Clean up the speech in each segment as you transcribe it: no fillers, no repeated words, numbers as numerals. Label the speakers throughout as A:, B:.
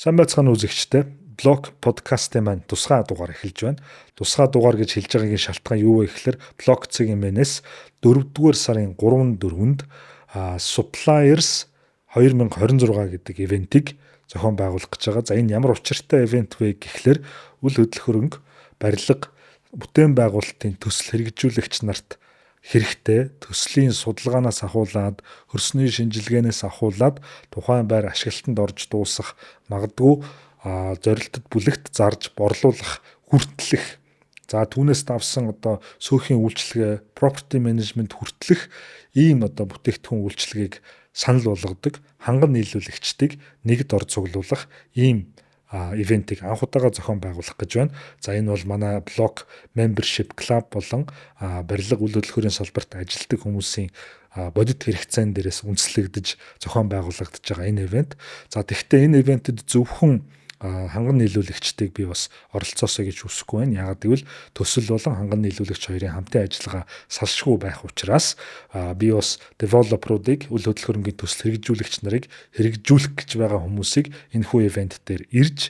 A: Сайн байцгаана үзэгчтэй. Блог подкастын маань тусгай дугаар эхэлж байна. Тусгай дугаар гэж хэлж байгаагийн шалтгаан юу вэ гэхээр блог цэгийн мэнэс 4-р сарын 3-4-нд Suppliers 2026 гэдэг ивентийг зохион байгуулах гэж байгаа. За энэ ямар учиртай ивент вэ гэхлээр үл хөдлөх хөрөнгө барилга бүтээн байгуулалтын төсөл хэрэгжүүлэгч нарт хэрэгтэй төслийн судалгаанаас ахуулаад хөрсний шинжилгээнээс ахуулаад тухайн байр ашиглалтанд орж дуусах магадгүй зорилтод бүлэгт зарж борлуулах хүртэлх за түүнээс давсан одоо сөөхийн үйлчилгээ property management хүртэлх ийм одоо бүтээгдэхүүн үйлчилгээг санал болгодог ханган нийлүүлэгчдийг нэгд ор цуглуулах ийм ивентийг анх удаага зохион байгуулах гэж байна. За энэ бол манай блог membership club болон барилга үйл хөдлөхүүрийн салбарт ажилладаг хүмүүсийн бодит хэрэгцээнд дээрээс үндэслэгдэж зохион байгуулагдаж байгаа энэ ивент. За тэгвэл энэ ивентэд зөвхөн ханган нийлүүлэгчдийг би бас оролцоосоо гэж хүсэхгүй байна. Яагаад гэвэл төсөл болон ханган нийлүүлэгч хоёрын хамтын ажиллагаа салшгүй байх учраас би бас девелоперуудыг үйл хөдлөх хөрөнгийн төсөл хэрэгжүүлэгч нарыг хэрэгжүүлэх гэж байгаа хүмүүсийг энэ хүү ивент дээр ирж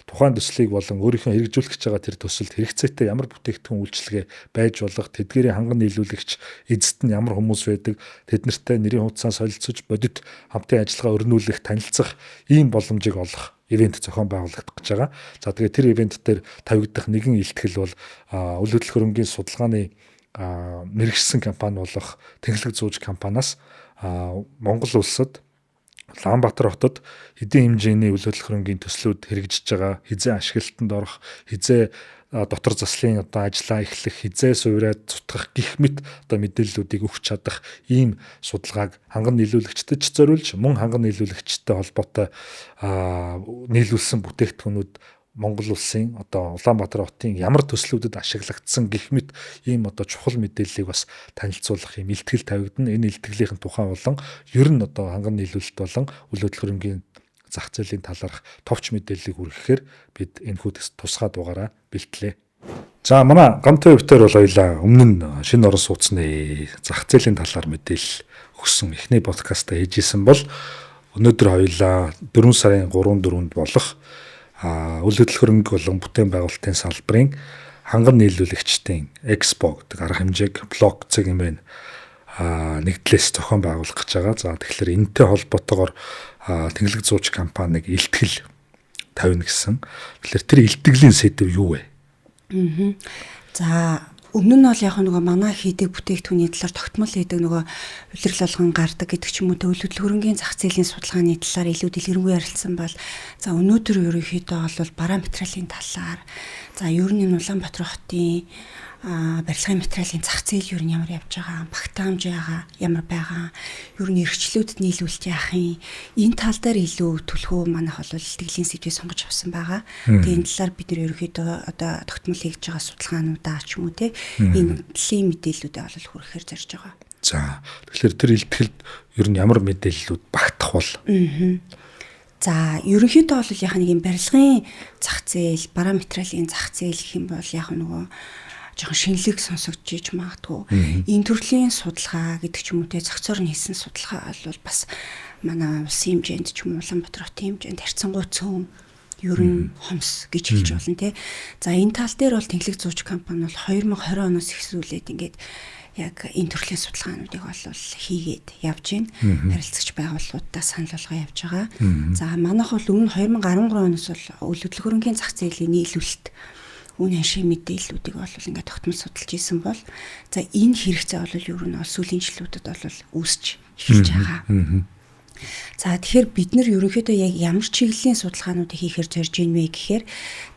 A: тухайн төслийг болон өөрийнхөө хэрэгжүүлэх гэж байгаа тэр төсөлд хэрэгцээтэй ямар бүтээгдэхүүн үйлчилгээ байж болох тэдгээрийн ханган нийлүүлэгч эзэд нь ямар хүмүүс байдаг тэд нартай нэрийн хуудасаа солилцож бодит хамтын ажиллагаа өрнүүлэх танилцах ийм боломжийг олох ивент зохион байгуулагдах гэж байгаа. За тэгээд тэр ивент дээр тавигдах нэгэн илтгэл бол үйл хөдлөх хөрөнгийн судалгааны мэргэжсэн компани болох Тэнхлэг зууж компаниас Монгол улсад Улаанбаатар хотод хэдийн хэмжээний үйл хөдлөх хөрөнгийн төслүүд хэрэгжиж байгаа, хизээ ашиглалтанд орох, хизээ дотор заслын одоо ажиллаа эхлэх, хизээ суурайд цутгах гих мэт одоо мэдээллүүдийг өгч чадах ийм судалгааг ханган нийлүүлэгчдэд ч зориулж, мөн ханган нийлүүлэгчтэй холбоотой нийлүүлсэн бүтээгдэхүүнүүд Монгол улсын одоо Улаанбаатар хотын ямар төслүүдэд ашиглагдсан гэх мэт ийм одоо чухал мэдээллийг бас танилцуулах юм илтгэл тавигдана. Энэ илтгэлийн тухай болон ер нь одоо ханган нийлүүлэлт болон үйл хөдлөх хөрөнгийн зах зээлийн талаарх товч мэдээллийг хүргэхээр бид энэ хүү тусгай дугаараа бэлтлээ. За манай гамтай өвтөр бол хоёлаа өмнө нь шинэ орон сууцны зах зээлийн талаар мэдээлэл өгсөн эхний подкастаа хийжсэн бол өнөөдөр хоёлаа 4 сарын 3-4-нд болох үйл хөдлөх хөрөнгө болон бүтээн байгуулалтын салбарын ханган нийлүүлэгчдийн экспо гэдэг арга хэмжээг блог цэг юм байна. Нэгдлээс зохион байгуулах гэж байгаа. За тэгэхээр энэтэй холбоотойгоор Тэнхлэг зууч компаниг илтгэл тавина гэсэн. Тэгэхээр тэр илтгэлийн сэдэв юу вэ?
B: За өмнө нь бол яг нөгөө манай хийдэг бүтээгдэхүүний талаар тогтмол хийдэг нөгөө улирал болгон гардаг гэдэг ч юм уу үйл хөдлөх хөрөнгийн зах зээлийн судалгааны талаар илүү дэлгэрэнгүй ярилцсан бол за өнөөдөр ерөнхийдөө бол бараа материалын талаар за ер нь Улаанбаатар хотын барилгын материалын зах зээл ер нь ямар явж байгаа, багтаамж ямар байгаа, ер нь эрхчлүүдэд нийлүүлэлт яах юм энэ тал дээр илүү төлхөө манайх бол илтгэлийн сэдвийг сонгож авсан байгаа. Тэгээ энэ талаар бид нэр ерөөхдөө одоо тогтмол хийж байгаа судалгаануудаа ч юм уу те энэ талын мэдээллүүдээ бол хүргэхээр зорж байгаа.
A: За тэгэхээр тэр илтгэлд ер нь ямар мэдээллүүд багтах бол?
B: За ерөнхийдөө бол яг нэг юм барилгын зах зээл, бараа материалын зах зээл гэх юм бол яг нөгөө жоохон шинэлэг сонсогдож иж магадгүй. Энэ төрлийн судалгаа гэдэг ч юм уу те зохицоор нь хийсэн судалгаа бол бас манай улсын хэмжээнд ч юм уу Улаанбаатар хотын хэмжээнд харьцангуй цөөн ер нь хомс гэж хэлж болно те. За энэ тал дээр бол Тэнхлэг зууч компани бол 2020 оноос эхлүүлээд ингээд яг энэ төрлийн судалгаануудыг бол хийгээд явж байна. Харилцагч байгууллагуудаа санал болгоо явж байгаа. За манайх бол өмнө 2013 оноос бол үйл хөдлөх хөрөнгийн зах зээлийн нийлүүлэлт үнэн шиг мэдээллүүдийг бол ингээд тогтмол судалж исэн бол за энэ хэрэгцээ бол ер нь сүүлийн жилүүдэд бол үүсч эхэлж байгаа. За тэгэхээр бид нар ерөнхийдөө яг ямар чиглэлийн судалгаануудыг хийхээр зорж ийн вэ гэхээр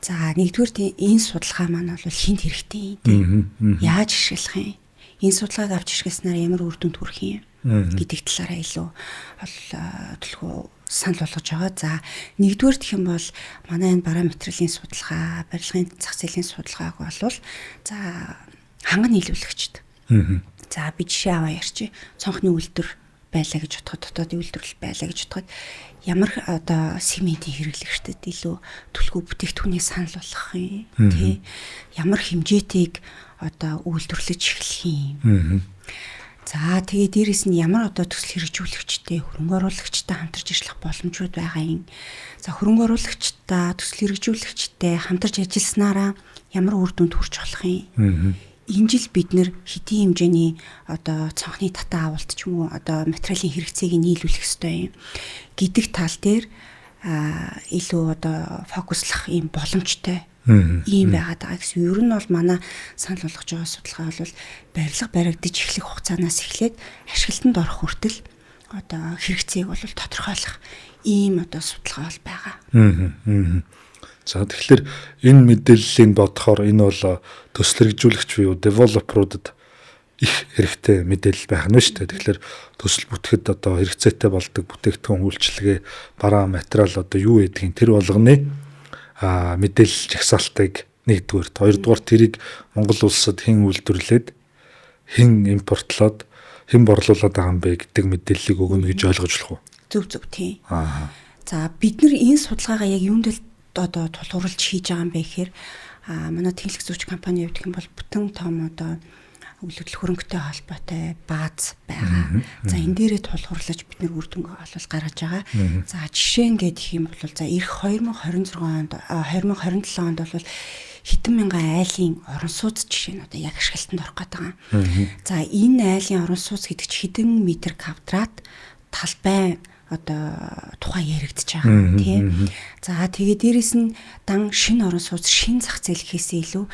B: за нэгдүгээр энэ судалгаа маань бол хинт хэрэгтэй юм. Яаж ашиглах юм? Энэ судалгааг авч ашигласнаар ямар үр дүнд хүрэх юм гэдэг талаараа илүү төлхөө санал болгож байгаа. За нэгдүгээр гэх юм бол манай энэ бараа материалын судалгаа, барилгын зах зээлийн судалгааг болвол за ханган нийлүүлэгчд. За би жишээ аваа ярьчих. Цонхны үйлдвэр байлаа гэж бодоход, дотоодын үйлдвэрлэл байлаа гэж бодоход ямар одоо сегментийн хэрэглэгчдэд илүү төлхөө бүтээгдэхүүнийг санал болгох юм тий ямар хэмжээтэйг одоо үйлдвэрлэж эхлэх юм. За тэгээ дээрэс нь ямар одоо төсөл хэрэгжүүлэгчтэй хөрөнгө оруулагчтай хамтарч ажиллах боломжууд байгаа юм. За хөрөнгө оруулагчтай төсөл хэрэгжүүлэгчтэй хамтарч ажилласнараа ямар үр дүнд хүрч болох юм. Энэ жил бид нэр хэдийн хэмжээний одоо цонхны татаа авалт ч юм уу одоо материалын хэрэгцээг нийлүүлэх ёстой юм гэдэг тал дээр илүү одоо фокуслах юм боломжтой ийм байгаад байгаа гэсэн. Ер нь бол манай санал болгож байгаа судалгаа бол барилга баригдаж эхлэх хугацаанаас эхлээд ашиглалтанд орох хүртэл одоо хэрэгцээг бол тодорхойлох ийм одоо судалгаа бол байгаа.
A: За тэгэхээр энэ мэдээллийг бодохоор энэ бол төсөл хэрэгжүүлэгч буюу девелоперуудад их хэрэгтэй мэдээлэл байх нь шүү дээ. Тэгэхээр төсөл бүтэхэд одоо хэрэгцээтэй болдог бүтээгдэхүүн үйлчилгээ, бараа материал одоо юу гэдгийг тэр болгоны мэдээлэл жагсаалтыг нэгдүгээр, хоёрдугаар тэрийг Монгол улсад хэн үйлдвэрлээд, хэн импортлоод, хэн борлуулад байгаа юм бэ гэдэг мэдээллийг өгнө гэж ойлгож болох уу?
B: Зөв тийм. За бид нар энэ судалгаагаа яг юунд л одоо тулгуурлаж хийж байгаа юм бэ гэхээр манай тэнхлэг зүйч компани хувьд гэх юм бол бүтэн том одоо өвлөдөл хөрөнгөтэй холбоотой бааз байгаа. За энэ дээрээ тулгуурлаж бид нэр үр дүнгээ олол гаргаж байгаа. За жишээ нь гэх юм бол за эх 2026 онд 2027 онд бол хэдэн мянган айлын орон сууц жишээ нь одоо яг ашиглалтанд орох гэдэг байгаа. За энэ айлын орон сууц гэдэг чинь хэдэн метр квадрат талбай одоо тухай яригдж байгаа тийм. За тэгээ дээрэс нь дан шинэ орон сууц шинэ зах зээл гэхээсээ илүү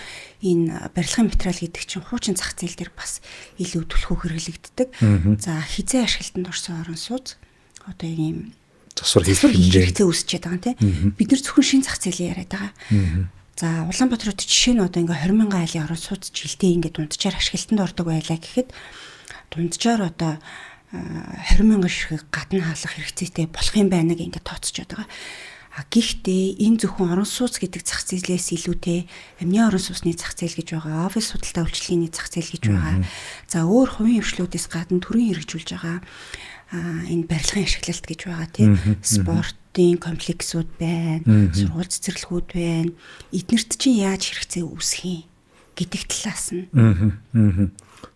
B: энэ барилгын материал гэдэг чинь хуучин зах зээл дээр бас илүү түлхүү хэрэглэгддэг. За хизээ ашиглалтанд орсон орон сууц одоо ийм
A: засвар хийх
B: хэрэгцээ үүсчихэд байгаа тийм. Бид нар зөвхөн шинэ зах зээлийг яриад байгаа. За Улаанбаатар хотод жишээ нь одоо ингээ 20 мянган айлын орон сууц жилдээ ингээ дунджаар ашиглалтанд ордог байлаа гэхэд дунджаар одоо 20 мянган ширхэг гадна хаалгах хэрэгцээтэй болох юм байна гэх ингээд тооцож байгаа. Гэхдээ энэ зөвхөн орон сууц гэдэг зах зээлээс илүүтэй амны орон сууцны зах зээл гэж байгаа, офис судалтай үйлчилгээний зах зээл гэж байгаа. За өөр хувийн хвшлүүдээс гадна төрийн хэрэгжүүлж байгаа энэ барилгын ашиглалт гэж байгаа тийм. Спортын комплексууд байна, сургууль цэцэрлэгүүд байна. Эднэрт чинь яаж хэрэгцээ үүсэх юм гэдэг талаас нь.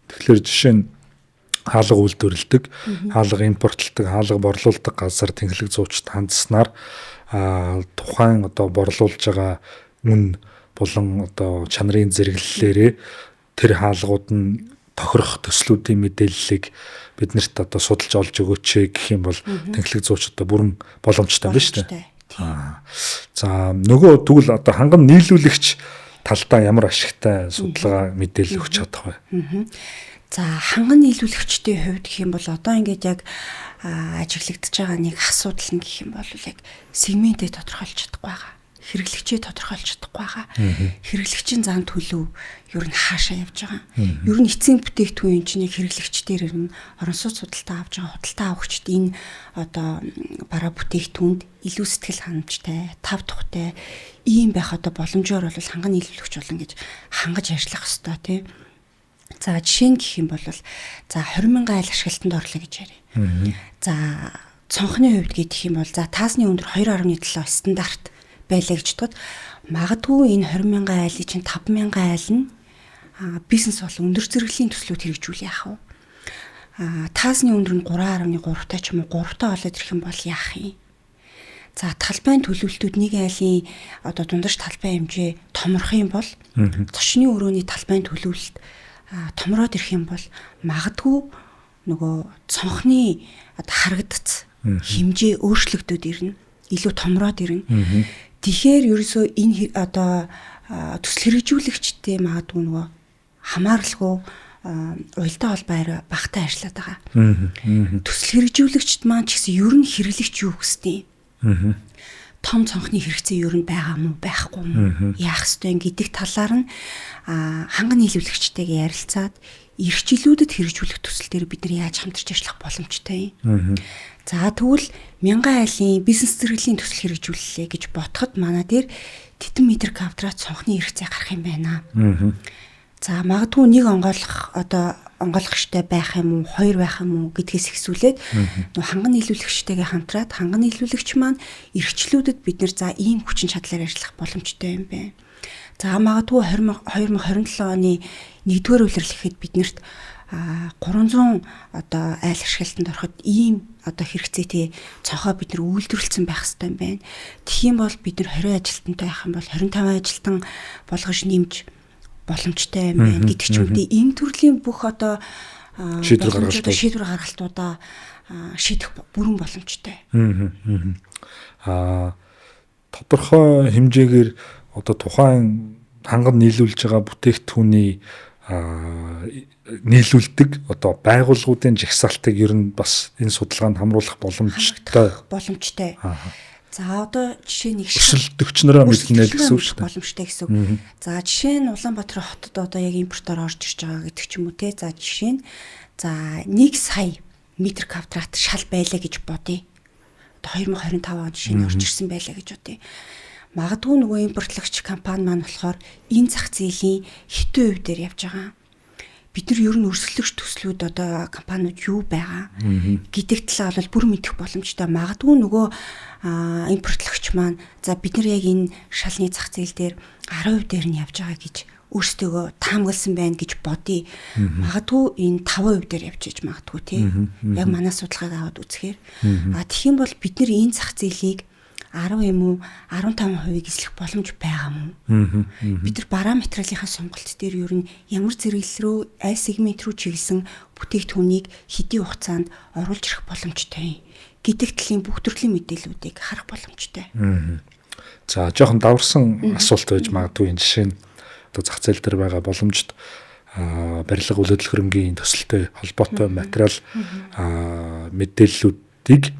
A: Тэгэхээр жишээ нь хаалга үйлдвэрлэдэг, хаалга импортлдог, хаалга борлуулдаг газар тэнхлэг зуучид хандснаар тухайн одоо борлуулж байгаа үн болон одоо чанарын зэрэглэлээрээ тэр хаалгууд нь тохирох төслүүдийн мэдээллийг биднэрт одоо судалж олж өгөөч гэх юм бол тэнхлэг зууч одоо бүрэн боломжтой байна шүү дээ. За нөгөө тэгвэл одоо ханган нийлүүлэгч талдаа ямар ашигтай судалгаа мэдээлэл өгч чадах вэ?
B: За ханган нийлүүлэгчдийн хувьд гэх юм бол одоо ингээд яг ажиглагдж байгаа нэг асуудал нь гэх юм бол яг сегментээ тодорхойлж чадахгүй байгаа. Хэрэглэгчээ тодорхойлж чадахгүй байгаа. Хэрэглэгчийн зан төлөв ер нь хаашаа явж байгаа. Ер нь эцсийн бүтээгдэхүүн чинь хэрэглэгчдээр ирнэ. Орон сууц худалдаа авж байгаа худалдаа авагчид энэ одоо бараа бүтээгдэхүүнд илүү сэтгэл ханамжтай, тав тухтай ийм байх одоо боломжоор бол ханган нийлүүлэгч болон гэж хангаж ажиллах ёстой тийм. За жишээ нь гэх юм бол за 20 мянган айл ашиглалтанд орлоо гэж ярив. За цонхны хувьд гэдэг юм бол за таасны өндөр 2.7 стандарт байлаа гэж бодоход магадгүй энэ 20 мянган айлын чинь 5 мянган айл нь бизнес болон өндөр зэрэглэлийн төслүүд хэрэгжүүл яах вэ? Таасны өндөр нь 3.3 та ч юм уу 3 та болоод ирэх юм бол яах юм? За талбайн төлөвлөлтүүд нэг айлын одоо дундаж талбай хэмжээ томрох юм бол зочны өрөөний талбайн төлөвлөлт томроод ирэх юм бол магадгүй нөгөө цонхны харагдц хэмжээ өөрчлөгдөд ирнэ. Илүү томроод ирнэ. Тэгэхээр ерөөсөө энэ одоо төсөл хэрэгжүүлэгчтэй магадгүй нөгөө хамааралгүй уялдаа холбоор багтаа ажиллаад байгаа. Төсөл хэрэгжүүлэгчд маань ч гэсэн ер нь хэрэглэгч юу гэстэй. Том цонхны хэрэгцээ ер нь байгаа мó байхгүй мó яах ёстой гэдэг талаар нь ханган нийлүүлэгчтэйгээ ярилцаад эрх жилүүдэд хэрэгжүүлэх төсөл дээр бид нар яаж хамтарч ажиллах боломжтой юм. За тэгвэл 1000 айлын бизнес зэрэглэлийн төсөл хэрэгжүүлэлээ гэж бодоход манай дээр тэтэн метр квадрат цонхны хэрэгцээ гарах юм байна. За магадгүй нэг онгойлгохчтой байх юм уу, хоёр байх юм уу гэдгээс ихсүүлээд нөө ханган нийлүүлэгчтэйгээ хамтраад ханган нийлүүлэгч маань эрхчлүүдэд бид нэр за ийм хүчин чадлаар ажиллах боломжтой юм байна. За магадгүй 2027 оны 1-р улирал гэхэд биднэрт 300 одоо айл ашиглалтанд ороход ийм одоо хэрэгцээтэй цонхоо бид нар үйлдвэрлэсэн байх хэрэгтэй юм байна. Тэгхийн бол бид нар 20 ажилтнтай байх юм бол 25 ажилтан болгож нэмж боломжтой юм байна гэдэг ч үгтэй энэ төрлийн бүх одоо шийдвэр гаргалтуудаа шийдэх бүрэн боломжтой.
A: Тодорхой хэмжээгээр одоо тухайн ханган нийлүүлж байгаа бүтээгдэхүүний нийлүүлдэг одоо байгууллагуудын жагсаалтыг ер нь бас энэ судалгаанд хамруулах боломжтой. За одоо жишээ нэг өсөлтөгчнөрөө мэднэ л гэсэн үг шүү дээ.
B: Боломжтой гэсэн үг. За жишээ нь Улаанбаатар хотод одоо яг импортоор орж ирж байгаа гэдэг ч юм уу те. За жишээ нь 1 сая метр квадрат шал байлаа гэж бодъё. Одоо 2025 онд жишээ нь орж ирсэн байлаа гэж бодъё. Магадгүй нөгөө импортлагч компани маань болохоор энэ зах зээлийн хитэн үе дээр явж байгаа. Бид нар ер нь өрсөлдөгч төслүүд одоо компаниуд юу байгаа гэдэг талаа бол бүр мэдэх боломжтой. Магадгүй нөгөө импортлагч маань за бид нар яг энэ шалны зах зээл дээр 10% дээр нь явж байгаа гэж өөрсдөө таамагласан байна гэж бодъё. Магадгүй энэ 5% дээр явж иж магадгүй тий. Яг манай судалгааг аваад үзэхээр тэгэх юм бол бид нар энэ зах зээлийг 10 юм уу 15% эзлэх боломж байгаа юм. Бид нар бараа материалынхаа сонголт дээр ер нь ямар зэрэглэл рүү аль сегмент рүү чиглэсэн бүтээгдэхүүнийг хэдийн хугацаанд оруулж ирэх боломжтой гэдэг талын бүх төрлийн мэдээллүүдийг харах боломжтой.
A: За жоохон даварсан асуулт байж магадгүй энэ жишээ нь одоо зах зээл дээр байгаа боломжит барилга үлдэл хөрөнгийн төсөлтэй холбоотой материал мэдээллүүдийг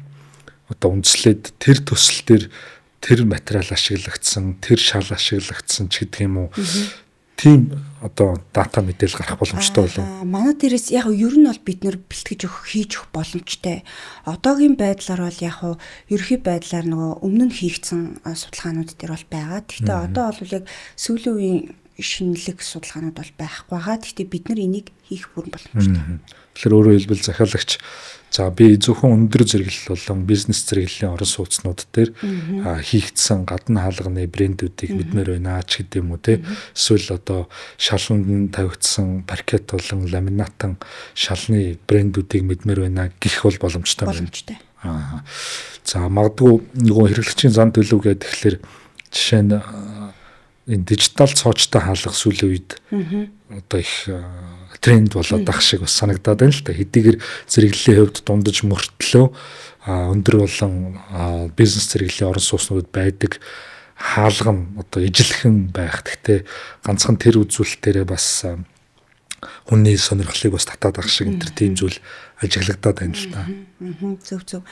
A: одоо үндэслээд тэр төсөл дээр тэр материал ашиглагдсан, тэр шал ашиглагдсан ч гэдэг юм уу. Тийм одоо дата мэдээлэл гарах боломжтой болов.
B: Манай дээрээс яг ер нь бол бид нэр бэлтгэж хийж өгөх боломжтой. Одоогийн байдлаар бол яг ерөнхий байдлаар нөгөө өмнө нь хийгдсэн судалгаанууд дээр бол байгаа. Гэхдээ одоо бол яг сүүлийн үеийн шинэлэг судалгаанууд бол байхгүй байгаа. Гэхдээ бид нар энийг хийх бүрэн боломжтой.
A: Тэгэхээр өөрөөр хэлбэл захиалагч за би зөвхөн өндөр зэрэглэл болон бизнес зэрэглэлийн орон сууцнууд дээр хийгдсэн гадна хаалганы брэндүүдийг мэдмээр байна ч гэдэг юм уу те. Эсвэл одоо шалганд тавигдсан паркет болон ламинатан шалны брэндүүдийг мэдмээр байна гэх бол боломжтой байна. За магадгүй нөгөө хэрэглэгчийн зан төлөв гэдэг тэгэхээр жишээ нь энэ дижитал цоочтой хаалга сүүлийн үед одоо их тренд болоод байх шиг бас санагдаад байна л да. Хэдийгээр зэрэглэлийн хувьд дундаж мөртлөө өндөр болон бизнес зэрэглэлийн орон сууцнууд байдаг хаалга нь одоо ижилхэн байх. Гэхдээ ганцхан тэр үзүүлэлтээрээ бас хүний сонирхлыг бас татаад байх шиг энэ тийм зүйл ажиглагдаад байна л да.
B: Зөв.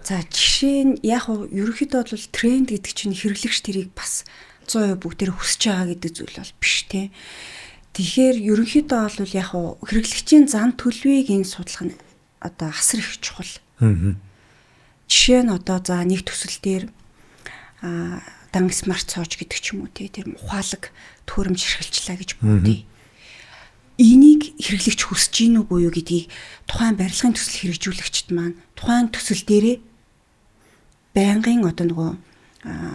B: За жишээ нь яг ерөнхийдөө бол тренд гэдэг чинь хэрэглэгч тэрийг бас 100% бүгдээр хүсэж байгаа гэдэг зүйл бол биш те. Тэгэхээр ерөнхийдөө бол яг хэрэглэгчийн зан төлөвийг энэ судалгаа нь одоо асар их чухал. Жишээ нь одоо за нэг төсөл дээр дан смарт цоож гэдэг ч юм уу те тэр ухаалаг төхөөрөмж ашиглажлаа гэж бодъё. Энийг хэрэглэгч хүсэж гин үгүй юу гэдгийг тухайн барилгын төсөл хэрэгжүүлэгчд маань тухайн төсөл дээрээ байнгын одоо нөгөө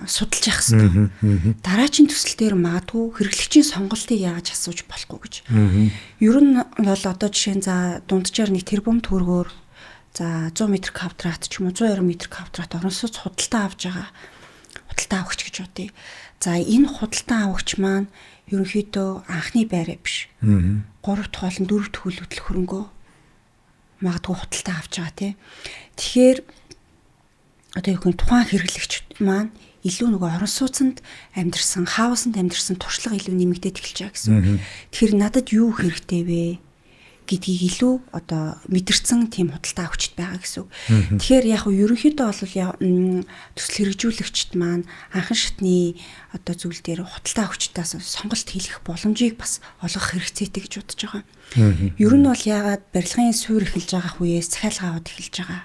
B: судалж явах хэрэгтэй. Дараагийн төсөл дээр магадгүй хэрэглэгчийн сонголтыг яаж асууж болохгүй гэж. Ер нь бол одоо жишээ нь за дунджаар нэг тэрбум төгрөгөөр за 100 м квадрат ч юм уу 120 м квадрат орон сууц худалдаа авж байгаа. Худалдаа авахч гэж бодъё. За энэ худалдаа авахч маань ерөнхийдөө анхны байраа биш. 3 дахь болон 4 дахь хөлөдөл хөрөнгөө магадгүй худалдаа авч байгаа тий. Тэгэхээр одоо юу гэх тухайн хэрэглэгч маань илүү нөгөө орон сууцнд амьдэрсэн, хаусанд амьдэрсэн туршлага илүү нэмэгдээд эхэлж байгаа гэсэн. Тэгэхээр надад юу хэрэгтэй вэ гэдгийг илүү одоо мэдэрсэн тийм худалдаа авчид байгаа гэсэн. Тэгэхээр яг ерөнхийдөө бол төсөл хэрэгжүүлэгчд маань анхан шатны одоо зүйл дээр худалдаа авчдаас сонголт хийх боломжийг бас олгох хэрэгцээтэй гэж бодож байгаа. Ер нь бол яагаад барилгын суурь эхэлж байгаа үеэс захиалга аваад эхэлж байгаа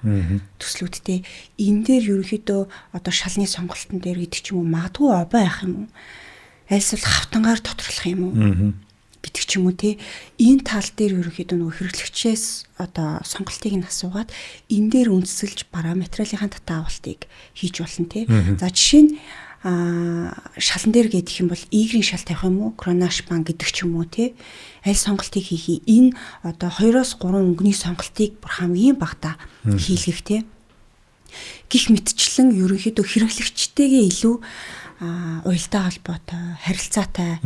B: төслүүдтэй энэ дээр ерөнхийдөө одоо шалны сонголтын дээр гэдэг ч юм уу магадгүй обой байх юм уу? Альсвал хавтангаар тодорлох юм уу? Гэдэг ч юм уу те энэ тал дээр ерөнхийдөө нөгөө хэрэглэгчээс одоо сонголтыг нь асуугаад энэ дээр үндэслэж бараа материалын татаа авалтыг хийж болно те. За жишээ нь шалан дээр гэдэг юм бол игрийн шал тавих юм уу, кронаш банк гэдэг ч юм уу те. Аль сонголтыг хийхий. Энэ одоо 2-3 өнгөний сонголтыг бүр хамгийн багтаа хийлгэх те. Гэх мэтчлэн ерөнхийдөө хэрэглэгчтэйгээ илүү уялдаа холбоотой, харилцаатай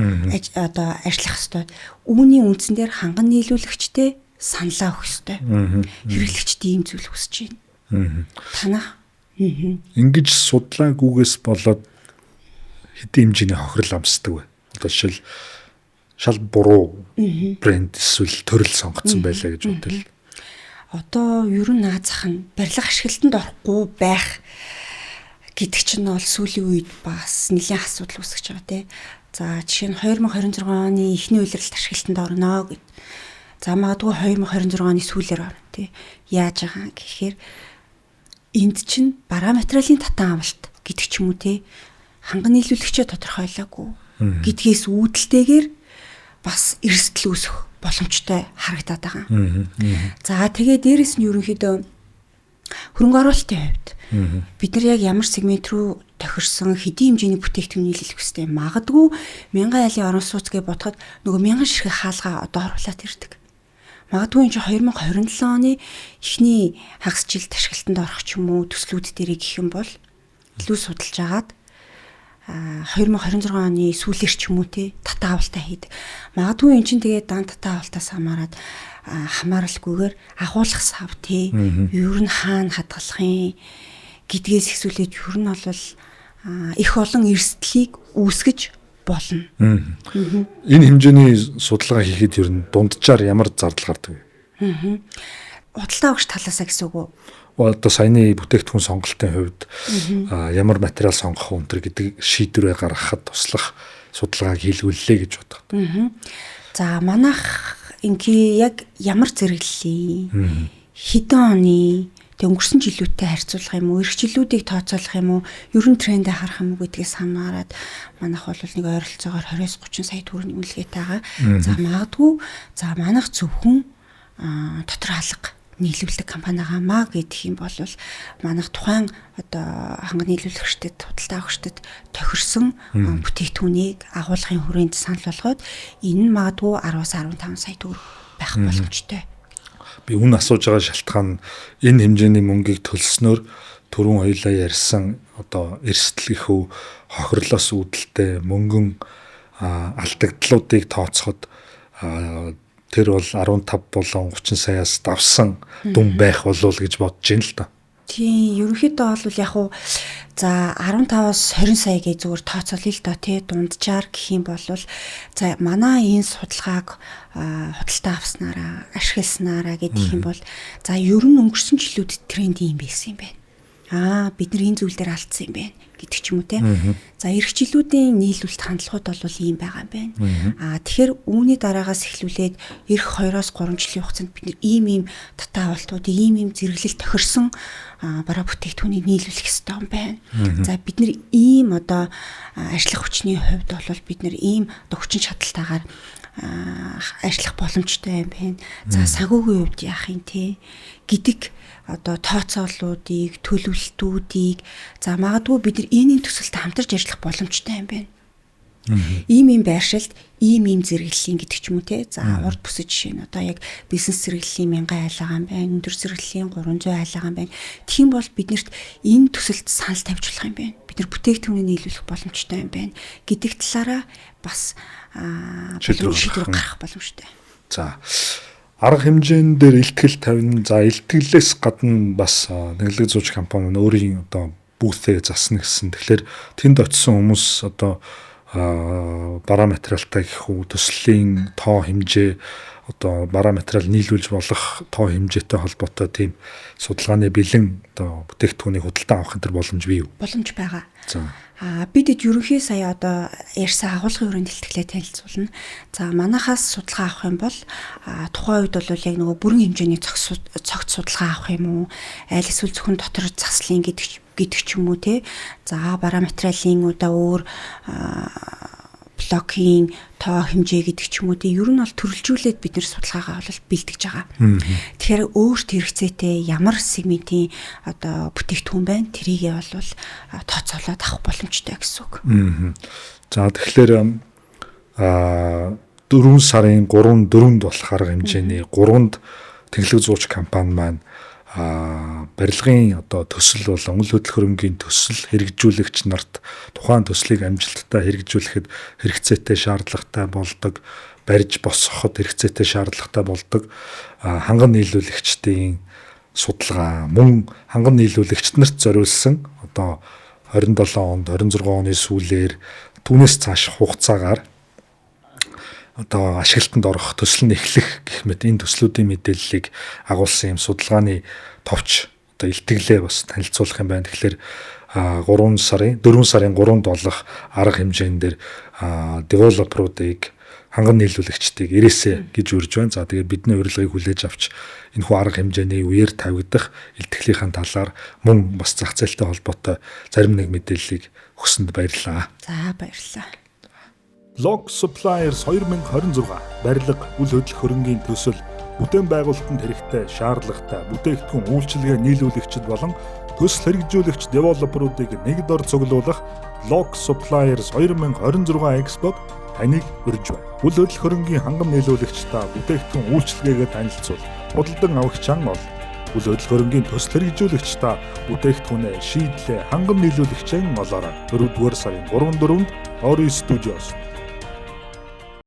B: одоо ажиллах ёстой. Үүний үндсэн дээр ханган нийлүүлэгчтэй саналаа өгөх ёстой. Хэрэглэгчд ийм зүйл хүсэж байна. Танах
A: ингэж судлаагүйгээс болоод хэдийн хэмжээний хохирол амсдаг вэ? Одоо жишээл шал буруу брэнд эсвэл төрөл сонгоцсон байлаа гэж бодвол.
B: Одоо ер нь наазах нь барилга ашиглалтанд орохгүй байх гэдэг чинь бол сүүлийн үед бас нэлийн асуудал үүсгэж байгаа тий. За жишээ нь 2026 оны эхний улиралд ашиглалтанд орно гэд. За магадгүй 2026 оны сүүлээр орно тий. Яаж байгаа гэхээр энд чинь бараа материалын татан авалт гэдэг ч юм уу тий. Ханган нийлүүлэгчээ тодорхойлоогүй гэдгээс үүдэлтэйгээр бас эрсдэл үүсэх боломжтой харагдаад байгаа. За тэгээ дээрэс нь ерөнхийдөө хөрөнгө оруулалтын хувьд бид нар яг ямар сегмент рүү тохирсон хэдийн хэмжээний бүтээгдэхүүн нийлүүлэх хэрэгтэй. Магадгүй 1000 айлын орон сууцгээ бодоход нөгөө 1000 ширхэг хаалгаа одоо оруулаад ирдэг. Магадгүй энэ 2027 оны эхний хагас жилд ашиглалтанд орох ч юм уу төслүүд дээрээ гэх юм бол илүү судалж агаад 2026 оны сүүлээр ч юм уу те татаа авалтаа хийд. Магадгүй эн чинь тэгээд дан татаа авалтаас хамааралгүйгээр агуулгах сав те ер нь хаана хадгалах юм гэдгээс ихсүүлээд ер нь бол их олон эрсдлийг үүсгэж болно.
A: Энэ хэмжээний судалгаа хийхэд ер нь дунджаар ямар зардал гардаг вэ?
B: Худалдаа өгч талаасаа гэсэн үг үү?
A: Одоо саяны бүтээгдэхүүн сонголтын хувьд ямар материал сонгох өнтер гэдэг шийдвэрээ гаргахад туслах судалгааг хийлгүүллээ гэж боддог.
B: За манайх инки яг ямар зэрэглэлийн хэдэн оны тэг өнгөрсөн жилүүдтэй харьцуулах юм уу, эх жилүүдийг тооцоолох юм уу, ерөн трендээ харах юм уу гэдгээс хамаарат манайх бол нэг ойролцоогоор 20-30 сая төгрөгийн үнэлгээтэй байгаа. За магадгүй за манайх зөвхөн дотор хаалга нийлүүлдэг компани гамаа гэдэг юм бол манайх тухайн одоо ханган нийлүүлэгчдэд худалдаа авагчдад тохирсон бүтээгдэхүүнийг агуулгын хүрээнд санал болгоод энэ нь магадгүй 10-15 сая төгрөг байх боломжтой.
A: Би үн асууж байгаа шалтгаан энэ хэмжээний мөнгийг төлснөөр түрүүн хоёлаа ярьсан одоо эрсдэлийнхөө хохирлоос үүдэлтэй мөнгөн алдагдлуудыг тооцоход тэр бол 15 болон 30 саяас давсан дүн байх болов гэж бодож байна л да.
B: Тийм, ерөнхийдөө бол яг уу за 15-аас 20 сая гэж зүгээр тооцоолъё л доо тий дунджаар гэх юм бол за манай энэ судалгааг худалдаа авснараа ашигласнараа гэдэг юм бол за ер нь өнгөрсөн жилүүдэд тренд юм байсан юм байна. Бид нар энэ зүйл дээр алдсан юм байна гэдэг ч юм уу те. За эх жилүүдийн нийлүүлэлт хандлагууд бол ийм байгаа юм байна. Тэгэхээр үүний дараагаас эхлүүлээд эх 2-3 жилийн хугацаанд бид нар ийм татаа авалтуудыг ийм зэрэглэл тохирсон бараа бүтээгдэхүүнийг нийлүүлэх ёстой юм байна. За бид нар ийм одоо ажиллах хүчний хувьд бол бид нар ийм одоо хүчин чадалтайгаар ажиллах боломжтой юм байна. За санхүүгийн хувьд яах юм те гэдэг одоо тооцооллуудыг, төлөвлөлтүүдийг за магадгүй бид нар энэний төсөлд хамтарч ажиллах боломжтой юм байна. Ийм байршилд ийм зэрэглэлийн гэдэг ч юм уу те. За урд бүсэд жишээ нь одоо яг бизнес зэрэглэлийн 1000 айлгаа юм байна. Өндөр зэрэглэлийн 300 айлгаа юм байна. Тийм бол биднэрт энэ төсөлд санал тавьж болох юм байна. Бид нар бүтээгдэхүүнийг нийлүүлэх боломжтой юм байна гэдэг талаараа бас шийдвэр гаргах боломжтой.
A: За арга хэмжээнд дээр илтгэл тавина. За илтгэлээс гадна бас нэглэг зууч компани өөрийн одоо бүүthээ засна гэсэн. Тэгэхээр тэнд очисон хүмүүс одоо бараа материалтай гэх үү төслийн тоо хэмжээ одоо бараа материал нийлүүлж болох тоо хэмжээтэй холбоотой тийм судалгааны бэлэн одоо бүтээгдэхүүнийг худалдаа авах энэ боломж бий юу?
B: Боломж байгаа.
A: За
B: бидэд ерөнхий сая одоо ярьсан агуулгын хүрээнд илтгэлээ танилцуулна. За манахаас судалгаа авах юм бол тухайн үед бол яг нөгөө бүрэн хэмжээний цогц судалгаа авах юм уу? Аль эсвэл зөвхөн дотор заслын гэдэг ч юм уу те. За бараа материалын удаа өөр блокийн тоо хэмжээ гэдэг ч юм уу тий ер нь бол төрөлжүүлээд бид нэр судалгаагаа бол бэлтгэж байгаа. Тэгэхээр өөрт хэрэгцээтэй ямар сегментийн одоо бүтээгдэхүүн байна тэрийгээ бол тооцоолоод авах боломжтой гэсэн үг.
A: За тэгэхээр 4 сарын 3-4-нд болох арга хэмжээний 3-нд Тэнхлэг зууч компани маань барилгын одоо төсөл болон үйл хөдөлгөөнгийн төсөл хэрэгжүүлэгч нарт тухайн төслийг амжилттай хэрэгжүүлэхэд хэрэгцээтэй шаардлагатай болдог, барьж босгоход хэрэгцээтэй шаардлагатай болдог ханган нийлүүлэгчдийн судалгаа мөн ханган нийлүүлэгчд нарт зориулсан одоо 27 онд 26 оны сүүлээр түүнээс цааш хугацаагаар одоо ашиглалтанд орох төсөл нь эхлэх гэх мэт энэ төслүүдийн мэдээллийг агуулсан юм судалгааны товч одоо илтгэлээ бас танилцуулах юм байна. Тэгэхээр 4 сарын 3-нд болох арга хэмжээнд дээр девелоперуудыг ханган нийлүүлэгчдийг ирээсэ гэж урьж байна. За тэгээд бидний урилгыг хүлээж авч энэхүү арга хэмжээний үеэр тавигдах илтгэлийнхэн талаар мөн бас зах зээлтэй холбоотой зарим нэг мэдээллийг өгсөнд баярлалаа.
B: За баярлалаа.
A: Block Suppliers 2026 барилга, үйл хөдөлгөөнгийн төсөл, бүтээн байгуулалтанд хэрэгтэй шаардлагатай бүтээгдэхүүн үйлчилгээ нийлүүлэгчид болон төсөл хэрэгжүүлэгч девелоперуудыг нэг дор цуглуулах Block Suppliers 2026 Expo таныг урьж байна. Үйл хөдөлгөөнгийн хангам нийлүүлэгч та бүтээгдэхүүн үйлчилгээгээ танилцуул. Худалдан авах чан бол үйл хөдөлгөөнгийн төсөл хэрэгжүүлэгч та бүтээгдэхүүнээ шийдлээ хангам нийлүүлэгчийн олоорой. 4-р сарын 3-4-нд Ori Studios